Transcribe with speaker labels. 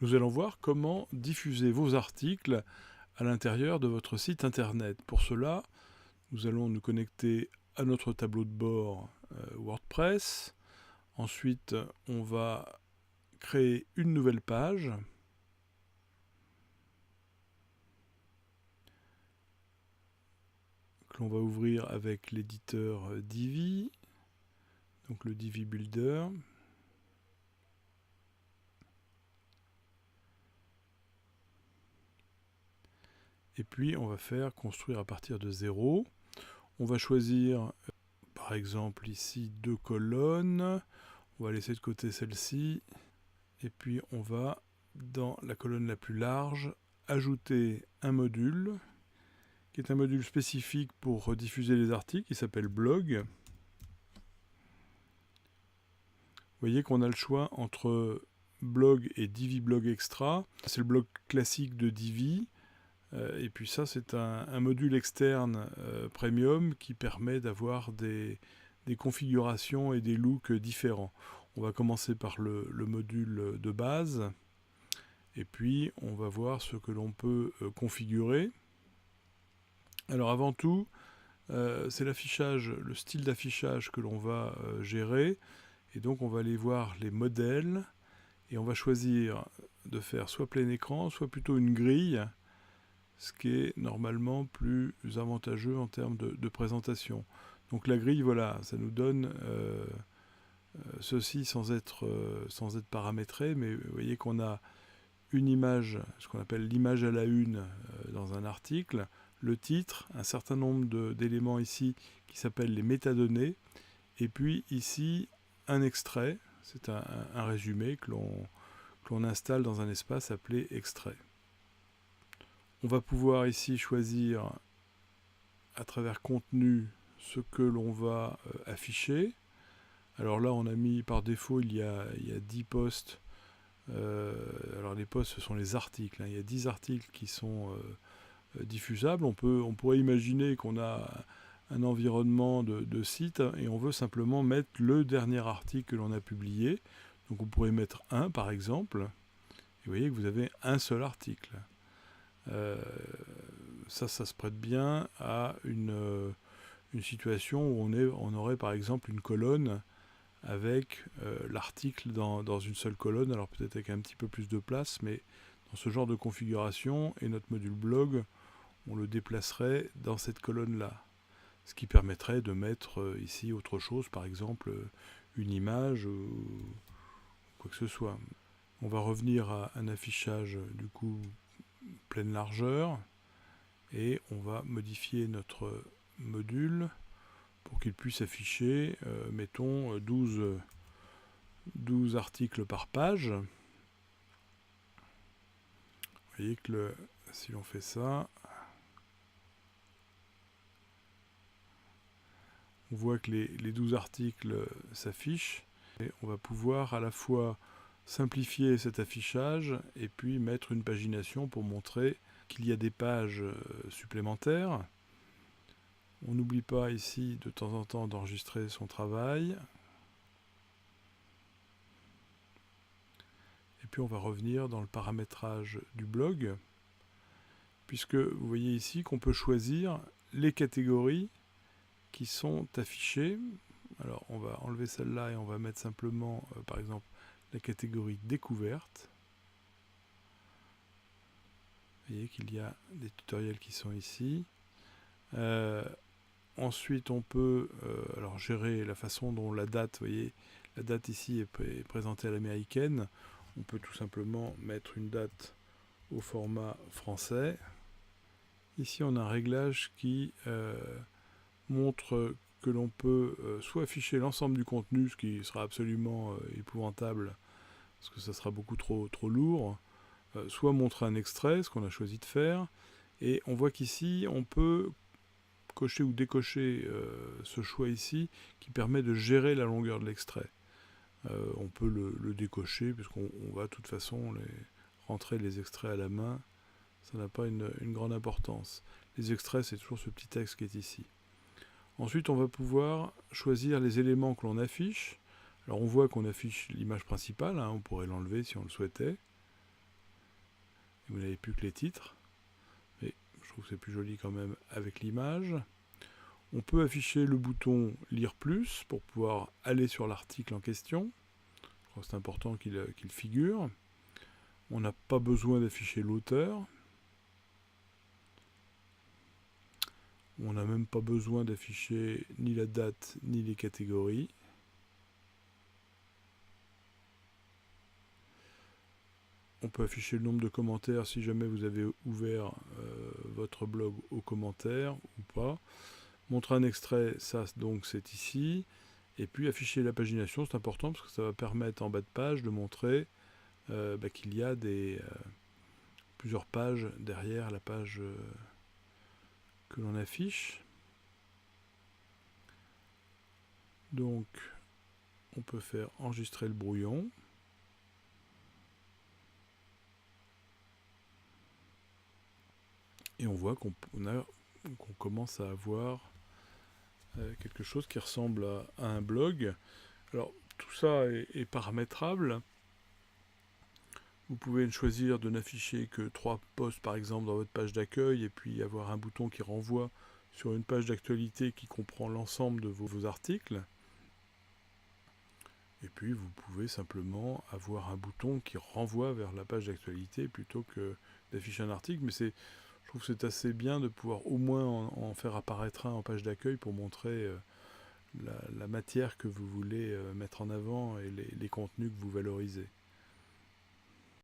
Speaker 1: Nous allons voir comment diffuser vos articles à l'intérieur de votre site internet. Pour cela, nous allons nous connecter à notre tableau de bord WordPress. Ensuite, on va créer une nouvelle page. Que l'on va ouvrir avec l'éditeur Divi, donc le Divi Builder. Et puis on va faire construire à partir de 0. On va choisir par exemple ici 2 colonnes. On va laisser de côté celle-ci. Et puis on va, dans la colonne la plus large, ajouter un module, qui est un module spécifique pour diffuser les articles, qui s'appelle blog. Vous voyez qu'on a le choix entre blog et Divi Blog Extra. C'est le blog classique de Divi. Et puis ça, c'est un module externe premium qui permet d'avoir des configurations et des looks différents. On va commencer par le module de base. Et puis, on va voir ce que l'on peut configurer. Alors avant tout, c'est l'affichage, le style d'affichage que l'on va gérer. Et donc, on va aller voir les modèles. Et on va choisir de faire soit plein écran, soit plutôt une grille, ce qui est normalement plus avantageux en termes de présentation. Donc la grille, voilà, ça nous donne ceci sans être paramétré, mais vous voyez qu'on a une image, ce qu'on appelle l'image à la une dans un article, le titre, un certain nombre d'éléments ici qui s'appellent les métadonnées, et puis ici un extrait, c'est un résumé que l'on installe dans un espace appelé extrait. On va pouvoir ici choisir à travers contenu ce que l'on va afficher. Alors là, on a mis par défaut, il y a 10 posts. Alors les posts, ce sont les articles. Il y a 10 articles qui sont diffusables. On pourrait imaginer qu'on a un environnement de site et on veut simplement mettre le dernier article que l'on a publié. Donc on pourrait mettre un, par exemple. Et vous voyez que vous avez un seul article. Ça se prête bien à une situation où on aurait par exemple une colonne avec l'article dans une seule colonne, alors peut-être avec un petit peu plus de place, mais dans ce genre de configuration, et notre module blog, on le déplacerait dans cette colonne-là. Ce qui permettrait de mettre ici autre chose, par exemple une image ou quoi que ce soit. On va revenir à un affichage du coup pleine largeur et on va modifier notre module pour qu'il puisse afficher, mettons, 12 articles par page. Vous voyez que si l'on fait ça, on voit que les 12 articles s'affichent. Et on va pouvoir à la fois simplifier cet affichage et puis mettre une pagination pour montrer qu'il y a des pages supplémentaires. On n'oublie pas ici de temps en temps d'enregistrer son travail. Et puis on va revenir dans le paramétrage du blog, puisque vous voyez ici qu'on peut choisir les catégories qui sont affichées. Alors on va enlever celle-là et on va mettre simplement, par exemple, la catégorie découverte. Vous voyez qu'il y a des tutoriels qui sont ici. Ensuite, on peut alors gérer la façon dont la date, vous voyez, la date ici est présentée à l'américaine. On peut tout simplement mettre une date au format français. Ici, on a un réglage qui montre que l'on peut soit afficher l'ensemble du contenu, ce qui sera absolument épouvantable, parce que ça sera beaucoup trop lourd, soit montrer un extrait, ce qu'on a choisi de faire. Et on voit qu'ici, on peut cocher ou décocher ce choix ici, qui permet de gérer la longueur de l'extrait. On peut le décocher, puisqu'on va de toute façon rentrer les extraits à la main. Ça n'a pas une grande importance. Les extraits, c'est toujours ce petit texte qui est ici. Ensuite, on va pouvoir choisir les éléments que l'on affiche. Alors on voit qu'on affiche l'image principale, on pourrait l'enlever si on le souhaitait. Et vous n'avez plus que les titres. Mais je trouve que c'est plus joli quand même avec l'image. On peut afficher le bouton Lire plus pour pouvoir aller sur l'article en question. Je crois que c'est important qu'il figure. On n'a pas besoin d'afficher l'auteur. On n'a même pas besoin d'afficher ni la date ni les catégories. On peut afficher le nombre de commentaires si jamais vous avez ouvert votre blog aux commentaires ou pas. Montrer un extrait, ça donc c'est ici. Et puis afficher la pagination, c'est important parce que ça va permettre en bas de page de montrer qu'il y a plusieurs pages derrière la page que l'on affiche. Donc on peut faire enregistrer le brouillon. Et on voit qu'on commence à avoir quelque chose qui ressemble à un blog. Alors tout ça est paramétrable. Vous pouvez choisir de n'afficher que 3 posts par exemple dans votre page d'accueil et puis avoir un bouton qui renvoie sur une page d'actualité qui comprend l'ensemble de vos articles. Et puis vous pouvez simplement avoir un bouton qui renvoie vers la page d'actualité plutôt que d'afficher un article. Mais je trouve que c'est assez bien de pouvoir au moins en faire apparaître un en page d'accueil pour montrer la matière que vous voulez mettre en avant et les contenus que vous valorisez.